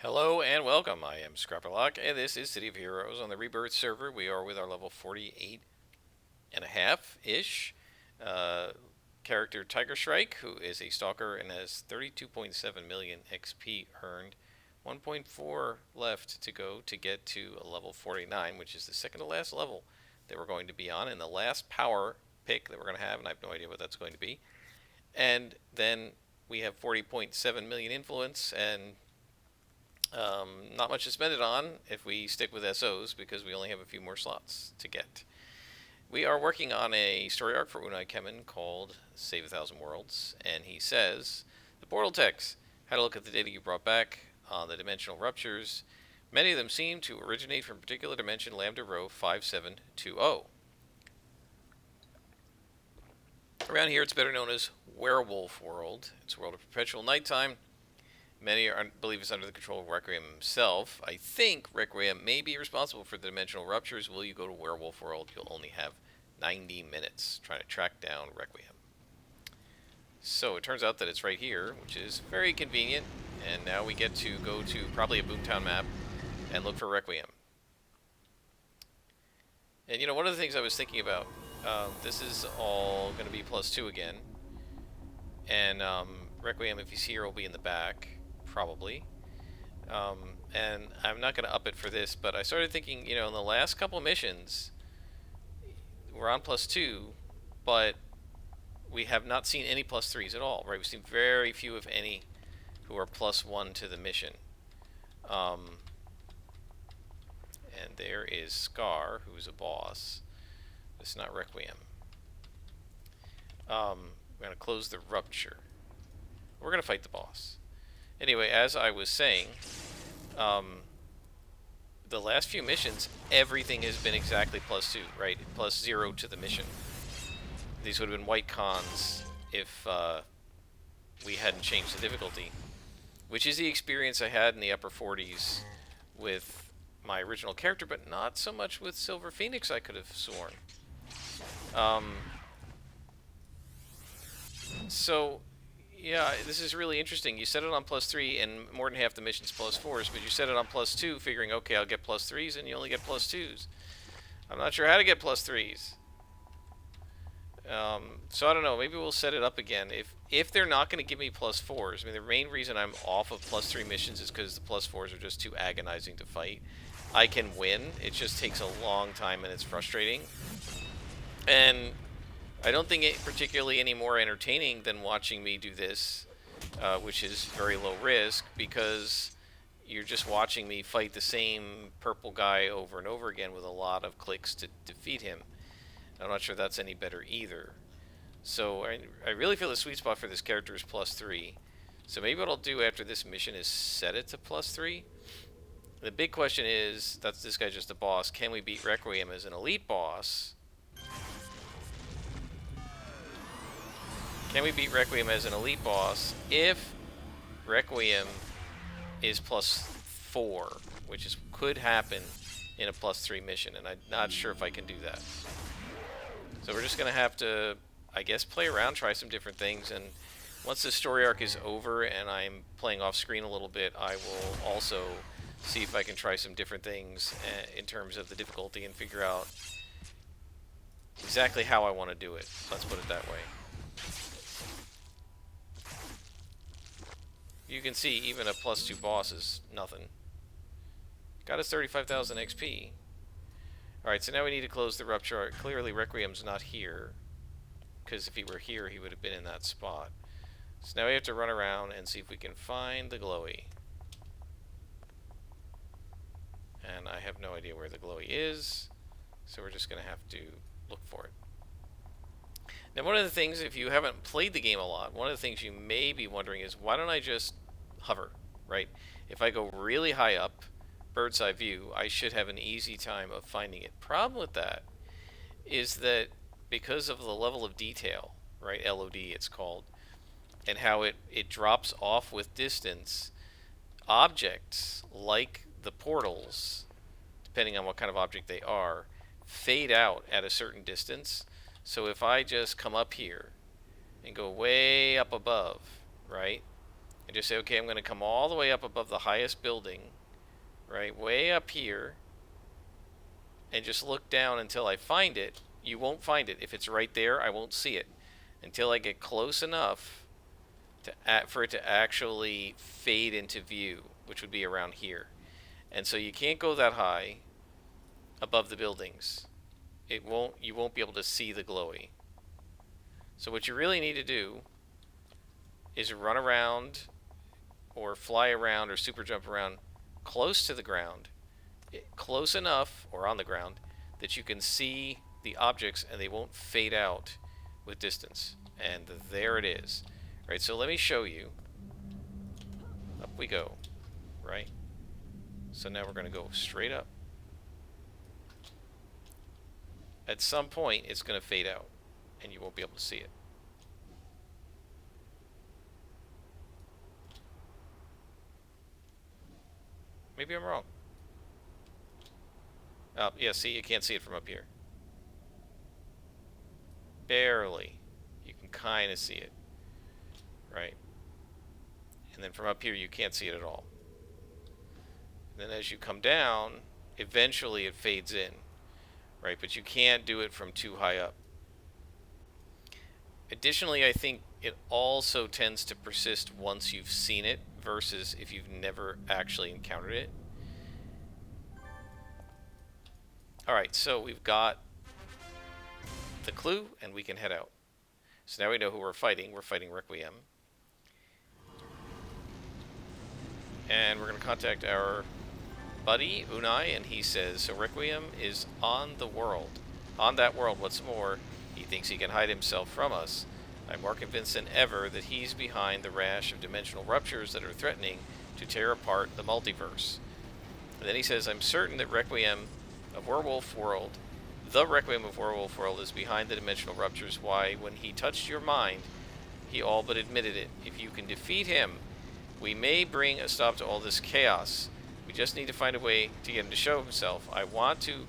Hello and welcome. I am Scrapperlock, and this is City of Heroes on the Rebirth server. We are with our level 48 and a half ish character Tiger Shrike, who is a Stalker and has 32.7 million XP earned. 1.4 left to go to get to a level 49, which is the second to last level that we're going to be on, and the last power pick that we're going to have, and I have no idea what that's going to be. And then we have 40.7 million influence and not much to spend it on if we stick with SOs because we only have a few more slots to get. We are working on a story arc for Unai Kemen called Save a Thousand Worlds, and he says, the portal text had a look at the data you brought back on the dimensional ruptures. Many of them seem to originate from a particular dimension, Lambda Rho 5720. Around here, it's better known as Werewolf World. It's a world of perpetual nighttime. Many believe it's under the control of Requiem himself. I think Requiem may be responsible for the dimensional ruptures. Will you go to Werewolf World? You'll only have 90 minutes trying to track down Requiem. So it turns out that it's right here, which is very convenient. And now we get to go to probably a Boomtown map and look for Requiem. And you know, one of the things I was thinking about, this is all going to be +2 again. And Requiem, if he's here, will be in the back. Probably. And I'm not going to up it for this, but I started thinking, you know, in the last couple of missions, we're on +2, but we have not seen any +3s at all, right? We've seen very few, if any, who are +1 to the mission. And there is Scar, who's a boss. It's not Requiem. We're going to close the rupture. We're going to fight the boss. Anyway, as I was saying, the last few missions, everything has been exactly +2, right? +0 to the mission. These would have been white cons if we hadn't changed the difficulty, which is the experience I had in the upper 40s with my original character, but not so much with Silver Phoenix, I could have sworn. So yeah, this is really interesting. You set it on +3, and more than half the mission's +4s, but you set it on +2, figuring, okay, I'll get +3s, and you only get +2s. I'm not sure how to get +3s. So I don't know. Maybe we'll set it up again. If they're not going to give me +4s, I mean, the main reason I'm off of +3 missions is because the +4s are just too agonizing to fight. I can win. It just takes a long time, and it's frustrating. And I don't think it particularly any more entertaining than watching me do this, which is very low risk, because you're just watching me fight the same purple guy over and over again with a lot of clicks to defeat him. I'm not sure that's any better either. So I really feel the sweet spot for this character is +3. So maybe what I'll do after this mission is set it to +3. The big question is, that's this guy just a boss, can we beat Requiem as an elite boss? Can we beat Requiem as an elite boss if Requiem is +4, which could happen in a +3 mission, and I'm not sure if I can do that. So we're just going to have to, I guess, play around, try some different things, and once the story arc is over and I'm playing off screen a little bit, I will also see if I can try some different things in terms of the difficulty and figure out exactly how I want to do it. Let's put it that way. You can see even a +2 boss is nothing. Got us 35,000 XP. Alright, so now we need to close the rupture. Clearly Requiem's not here, because if he were here he would have been in that spot. So now we have to run around and see if we can find the glowy. And I have no idea where the glowy is, so we're just going to have to look for it. Now, one of the things, if you haven't played the game a lot, one of the things you may be wondering is, why don't I just hover, right? If I go really high up, bird's eye view, I should have an easy time of finding it. Problem with that is that because of the level of detail, right, LOD it's called, and how it drops off with distance, objects like the portals, depending on what kind of object they are, fade out at a certain distance. So if I just come up here and go way up above, right, And just say, okay, I'm going to come all the way up above the highest building, right, way up here, and just look down until I find it. You won't find it. If it's right there, I won't see it until I get close enough for it to actually fade into view, which would be around here. And so you can't go that high above the buildings. You won't be able to see the glowy. So what you really need to do is run around or fly around or super jump around close to the ground, close enough or on the ground that you can see the objects and they won't fade out with distance. And there it is. Right, so let me show you. Up we go. Right? So now we're going to go straight up. At some point, it's going to fade out, and you won't be able to see it. Maybe I'm wrong. Oh, yeah, see, you can't see it from up here. Barely. You can kind of see it. Right? And then from up here, you can't see it at all. And then as you come down, eventually it fades in. Right? But you can't do it from too high up. Additionally, I think it also tends to persist once you've seen it versus if you've never actually encountered it. Alright, so we've got the clue, and we can head out. So now we know who we're fighting. We're fighting Requiem. And we're going to contact our buddy, Unai, and he says, so Requiem is on the world. On that world, what's more, he thinks he can hide himself from us. I'm more convinced than ever that he's behind the rash of dimensional ruptures that are threatening to tear apart the multiverse. And then he says, I'm certain that Requiem of Werewolf World, the Requiem of Werewolf World is behind the dimensional ruptures. Why, when he touched your mind, he all but admitted it. If you can defeat him, we may bring a stop to all this chaos. We just need to find a way to get him to show himself. I want you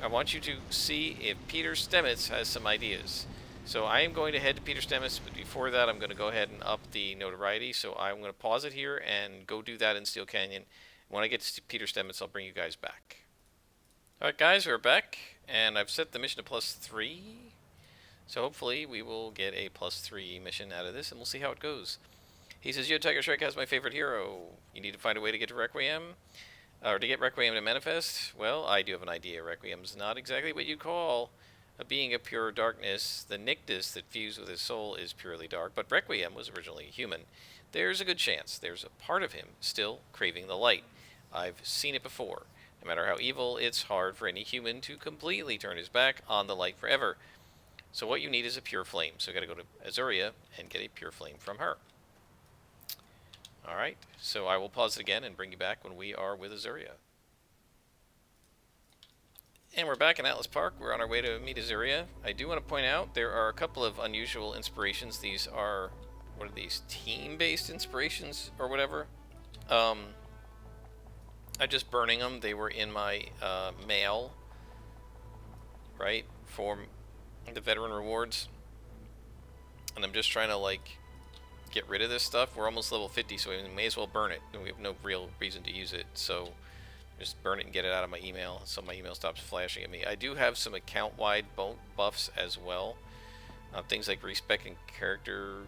to see if Peter Stamets has some ideas. So I am going to head to Peter Stamets, but before that I'm going to go ahead and up the notoriety. So I'm going to pause it here and go do that in Steel Canyon. When I get to Peter Stamets, I'll bring you guys back. Alright guys, we're back, and I've set the mission to +3. So hopefully we will get a +3 mission out of this, and we'll see how it goes. He says, Yo, Tiger Shrike has my favorite hero. You need to find a way to get to Requiem? Or to get Requiem to manifest? Well, I do have an idea. Requiem's not exactly what you call a being of pure darkness. The nictus that fused with his soul is purely dark, but Requiem was originally human. There's a good chance there's a part of him still craving the light. I've seen it before. No matter how evil, it's hard for any human to completely turn his back on the light forever. So what you need is a pure flame. So you gotta go to Azuria and get a pure flame from her. Alright, so I will pause it again and bring you back when we are with Azuria. And we're back in Atlas Park. We're on our way to meet Azuria. I do want to point out there are a couple of unusual inspirations. These are, what are these, team-based inspirations or whatever? I'm just burning them. They were in my mail, right, for the veteran rewards. And I'm just trying to, like, get rid of this stuff. We're almost level 50, so we may as well burn it. We have no real reason to use it, so just burn it and get it out of my email so my email stops flashing at me. I do have some account-wide buffs as well. Things like respec and character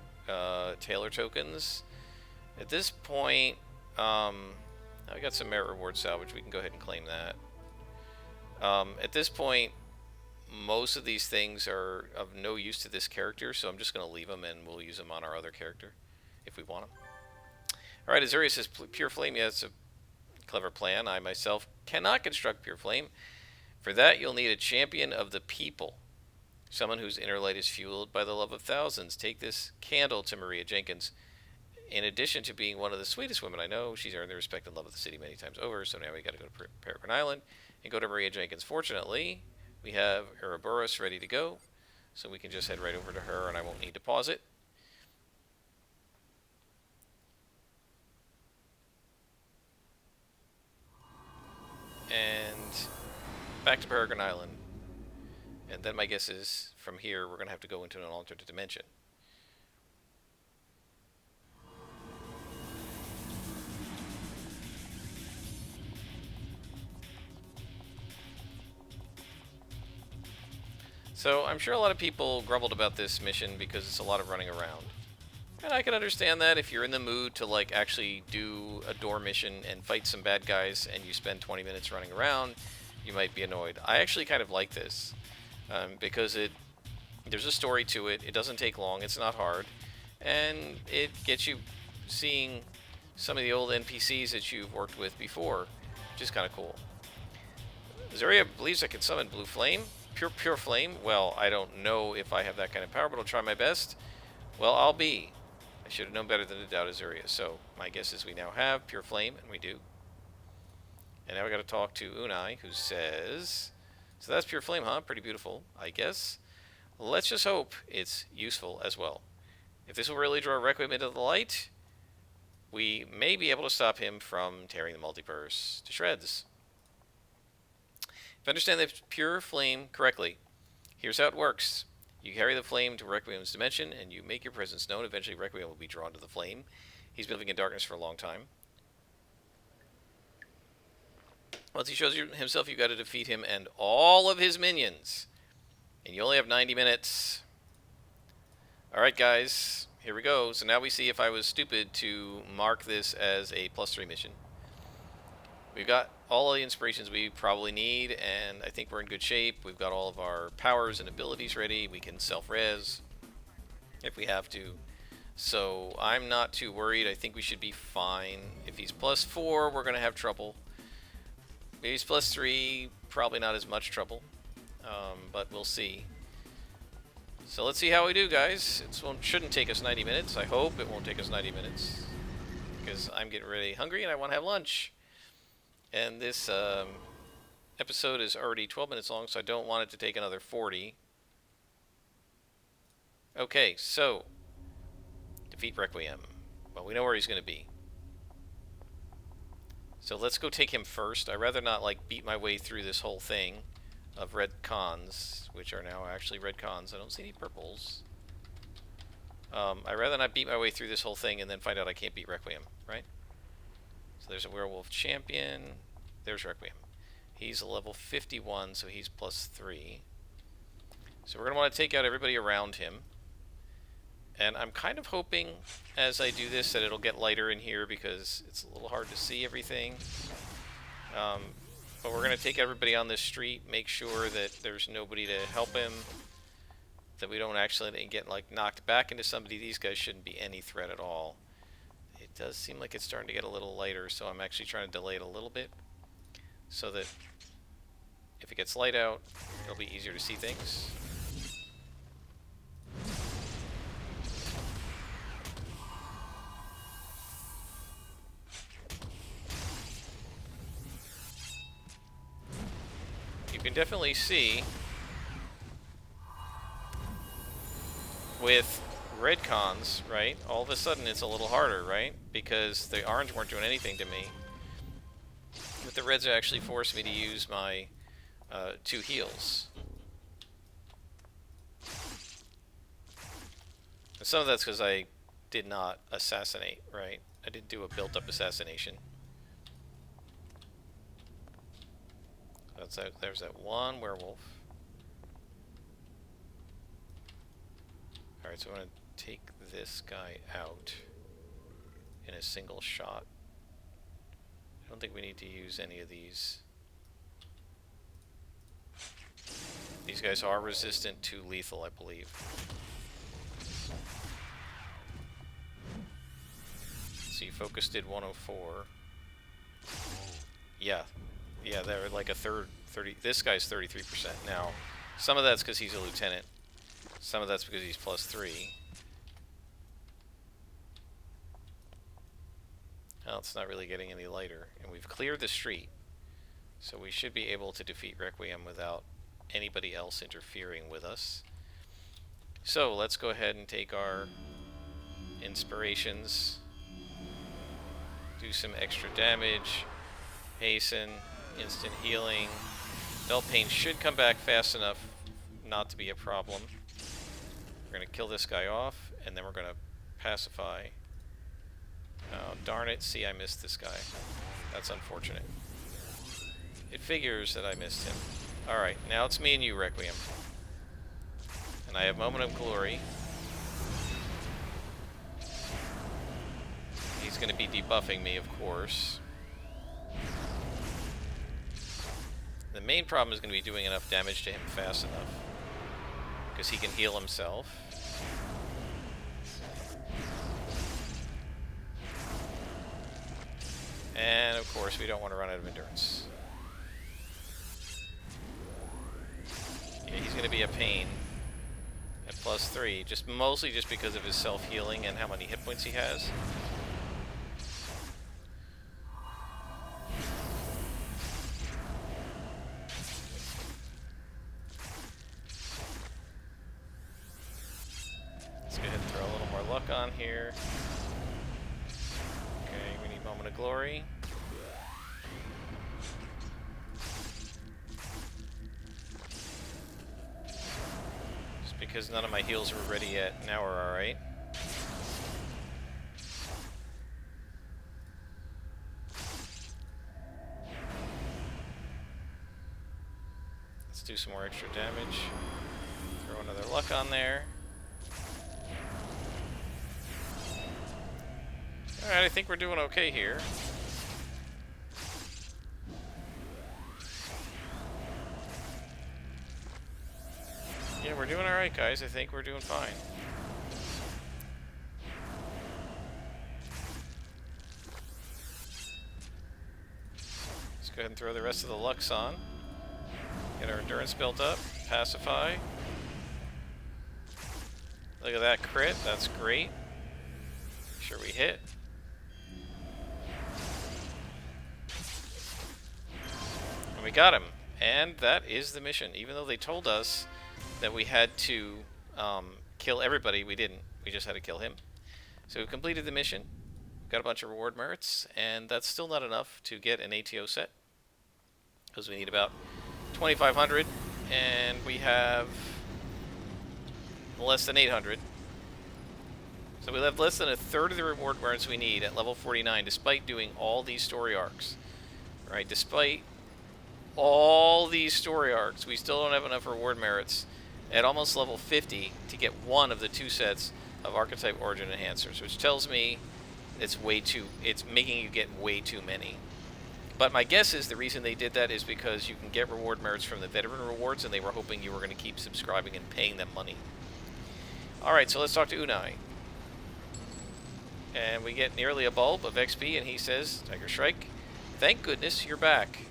tailor tokens. At this point, I got some merit reward salvage. We can go ahead and claim that. At this point, most of these things are of no use to this character, so I'm just going to leave them and we'll use them on our other character if we want them. Alright, Azuria says Pure Flame. Yeah, it's a clever plan. I myself cannot construct Pure Flame. For that, you'll need a champion of the people. Someone whose inner light is fueled by the love of thousands. Take this candle to Maria Jenkins. In addition to being one of the sweetest women I know, she's earned the respect and love of the city many times over, so now we got to go to Peregrine Island and go to Maria Jenkins. Fortunately, we have Ouroboros ready to go, so we can just head right over to her and I won't need to pause it. And back to Peregrine Island. And then my guess is, from here, we're going to have to go into an alternate dimension. So I'm sure a lot of people grumbled about this mission because it's a lot of running around. And I can understand that if you're in the mood to like actually do a door mission and fight some bad guys and you spend 20 minutes running around, you might be annoyed. I actually kind of like this because there's a story to it. It doesn't take long. It's not hard, and it gets you seeing some of the old NPCs that you've worked with before, which is kind of cool. Zarya believes I can summon Blue Flame. Pure Flame? Well, I don't know if I have that kind of power, but I'll try my best. Well, I'll be. I should have known better than to doubt Azuria. So, my guess is we now have Pure Flame, and we do. And now we got to talk to Unai, who says... So that's Pure Flame, huh? Pretty beautiful, I guess. Let's just hope it's useful as well. If this will really draw Requiem into the light, we may be able to stop him from tearing the multiverse to shreds. If I understand the Pure Flame correctly, here's how it works. You carry the flame to Requiem's dimension, and you make your presence known. Eventually, Requiem will be drawn to the flame. He's been living in darkness for a long time. Once he shows himself, you've got to defeat him and all of his minions. And you only have 90 minutes. Alright, guys. Here we go. So now we see if I was stupid to mark this as a +3 mission. We've got all of the inspirations we probably need, and I think we're in good shape. We've got all of our powers and abilities ready. We can self-res if we have to. So I'm not too worried. I think we should be fine. If he's +4, we're going to have trouble. Maybe he's +3, probably not as much trouble. But we'll see. So let's see how we do, guys. It shouldn't take us 90 minutes. I hope it won't take us 90 minutes. Because I'm getting really hungry and I want to have lunch. And this episode is already 12 minutes long, so I don't want it to take another 40. Okay, so defeat Requiem. Well, we know where he's going to be. So let's go take him first. I'd rather not like beat my way through this whole thing of red cons, which are now actually red cons. I don't see any purples. I'd rather not beat my way through this whole thing and then find out I can't beat Requiem, right? So there's a werewolf champion. There's Requiem. He's a level 51, so he's +3. So we're going to want to take out everybody around him. And I'm kind of hoping, as I do this, that it'll get lighter in here because it's a little hard to see everything. But we're going to take everybody on this street, make sure that there's nobody to help him, that we don't actually get like knocked back into somebody. These guys shouldn't be any threat at all. It does seem like it's starting to get a little lighter, so I'm actually trying to delay it a little bit so that if it gets light out, it'll be easier to see things. You can definitely see with red cons, right? All of a sudden it's a little harder, right? Because the orange weren't doing anything to me. But the reds actually forced me to use my 2 heals. And some of that's because I did not assassinate, right? I didn't do a built-up assassination. There's that one werewolf. Alright, so I'm going to take this guy out in a single shot. I don't think we need to use any of these. These guys are resistant to lethal, I believe. So you focus did 104. Yeah. Yeah, they're like a third, 30. This guy's 33% now. Some of that's because he's a lieutenant. Some of that's because he's +3. Well, it's not really getting any lighter. And we've cleared the street. So we should be able to defeat Requiem without anybody else interfering with us. So let's go ahead and take our inspirations. Do some extra damage. Hasten. Instant healing. Dull pain should come back fast enough not to be a problem. We're going to kill this guy off, and then we're going to pacify. Oh, darn it. See, I missed this guy. That's unfortunate. It figures that I missed him. Alright, now it's me and you, Requiem. And I have Moment of Glory. He's going to be debuffing me, of course. The main problem is going to be doing enough damage to him fast enough, because he can heal himself. And of course, we don't want to run out of endurance. Yeah, he's going to be a pain at +3, mostly just because of his self-healing and how many hit points he has. Let's go ahead and throw a little more luck on here. Okay, we need Moment of Glory. Just because none of my heals were ready yet, now we're alright. Let's do some more extra damage. Throw another luck on there. Alright, I think we're doing okay here. Yeah, we're doing alright, guys. I think we're doing fine. Let's go ahead and throw the rest of the Lux on. Get our endurance built up. Pacify. Look at that crit. That's great. Make sure we hit. And we got him. And that is the mission. Even though they told us that we had to kill everybody, we didn't. We just had to kill him. So we completed the mission. Got a bunch of reward merits, and that's still not enough to get an ATO set, because we need about 2,500, and we have less than 800. So we have less than a third of the reward merits we need at level 49, despite doing all these story arcs. Right? Despite all these story arcs, we still don't have enough reward merits at almost level 50 to get one of the 2 sets of Archetype Origin Enhancers, which tells me it's making you get way too many. But my guess is the reason they did that is because you can get reward merits from the veteran rewards, and they were hoping you were going to keep subscribing and paying them money. Alright, so let's talk to Unai. And we get nearly a bulb of XP, and he says, Tiger Shrike, thank goodness you're back.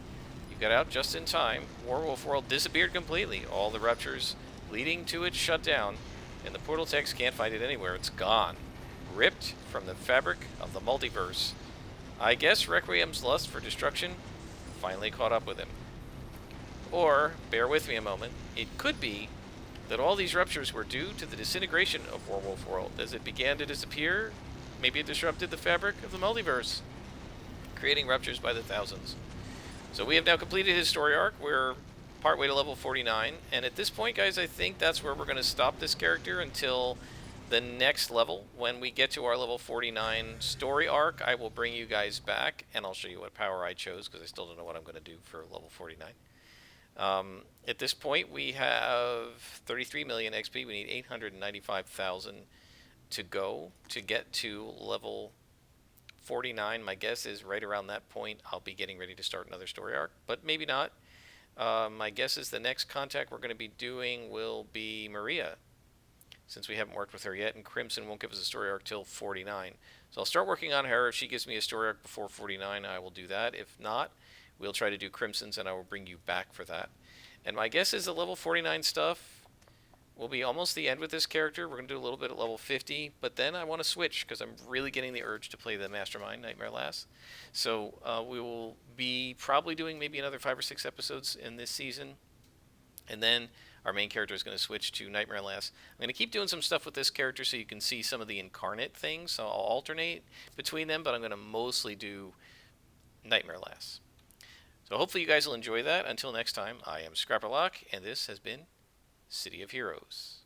You got out just in time. Warwolf World disappeared completely. All the ruptures leading to it shut down, and the portal techs can't find it anywhere. It's gone. Ripped from the fabric of the multiverse. I guess Requiem's lust for destruction finally caught up with him. Or, bear with me a moment, it could be that all these ruptures were due to the disintegration of Warwolf World. As it began to disappear, maybe it disrupted the fabric of the multiverse, creating ruptures by the thousands. So we have now completed his story arc. We're partway to level 49, and at this point, guys, I think that's where we're going to stop this character until the next level. When we get to our level 49 story arc, I will bring you guys back, and I'll show you what power I chose, because I still don't know what I'm going to do for level 49. At this point, we have 33 million XP. We need 895,000 to go to get to level 49. My guess is right around that point, I'll be getting ready to start another story arc, but maybe not. My guess is the next contact we're going to be doing will be Maria, since we haven't worked with her yet, and Crimson won't give us a story arc till 49. So I'll start working on her. If she gives me a story arc before 49, I will do that. If not, we'll try to do Crimson's, and I will bring you back for that. And my guess is the level 49 stuff will be almost the end with this character. We're going to do a little bit at level 50, but then I want to switch, because I'm really getting the urge to play the Mastermind, Nightmare Lass. So we will be probably doing maybe another 5 or 6 episodes in this season, and then our main character is going to switch to Nightmare Lass. I'm going to keep doing some stuff with this character so you can see some of the incarnate things, so I'll alternate between them, but I'm going to mostly do Nightmare Lass. So hopefully you guys will enjoy that. Until next time, I am Scrapperlock, and this has been City of Heroes.